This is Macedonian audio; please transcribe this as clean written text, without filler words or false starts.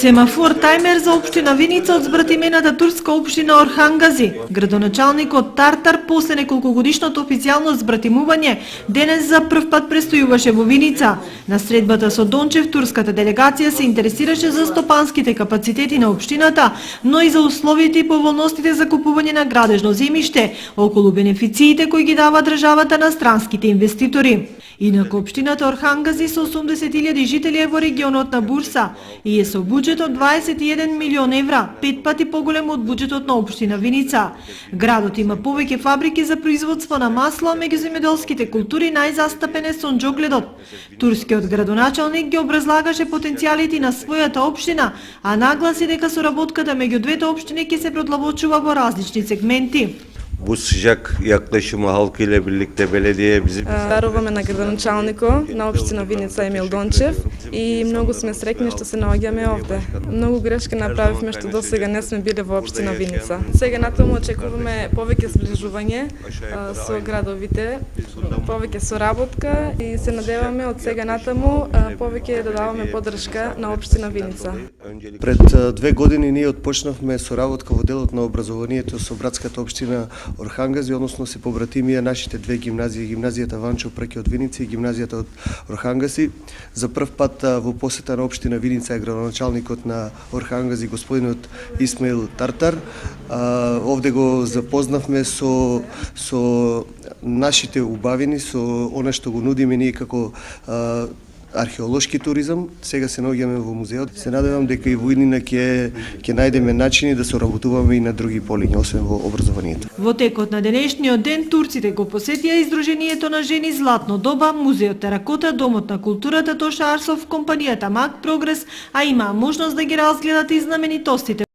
Семафор тајмер за општина Виница од збратимената турска општина Орхангази. Градоначалникот Тартар после неколкогодишното официјално збратимување денес за прв пат престојуваше во Виница. На средбата со Дончев турската делегација се интересираше за стопанските капацитети на општината, но и за условите и поволностите за купување на градежно земјиште околу бенефициите кои ги дава државата на странските инвеститори. Инаку општината Орхангази со 80.000 жители е во регионот на Бурса и е со буџет од 21 милион евра, 5 пати поголем од буџетот на општина Виница. Градот има повеќе фабрики за производство на масло, а меѓу земјоделските култури најзастапен е сонџогледот. Турскиот градоначалник ги образлагаше потенцијалите на својата општина, а нагласи дека соработката меѓу двете општини ќе се продлабочува во различни сегменти. Bu sıcak yaklaşımı halkıyla birlikte belediye bizi... Веруваме на градоначалнико на општина Виница Емил Дончев и многу сме среќни што се наоѓаме овде. Многу грешки направивме што досега не сме биле во општина Виница. Сега натаму очекуваме повеќе сближување со градовите, повеќе соработка и се надеваме од сега натаму повеќе да даваме поддршка на општина Виница. Пред 2 години ние отпочнавме соработка во делот на образованието со братската општина Орхангази, односно се побратимија нашите две гимназии, гимназијата Ванчо Прки од Виница и гимназијата од Орхангази. За прв пат во посета на општина Виница е градоначалникот на Орхангази, господинот Исмаил Тартар. Овде го запознавме со нашите убавини, со она што го нудиме ние како археолошки туризам. Сега се наоѓаме во музеот. Се надевам дека и во иднина ќе најдеме начини да соработуваме и на други полиња, освен во образованието. Во текот на денешниот ден турците го посетија издруженијето на жени Златно доба, музеот Теракота, домот на културата Тоша Арсов, компанијата Мак Прогрес, а имаа можност да ги разгледат и знаменитостите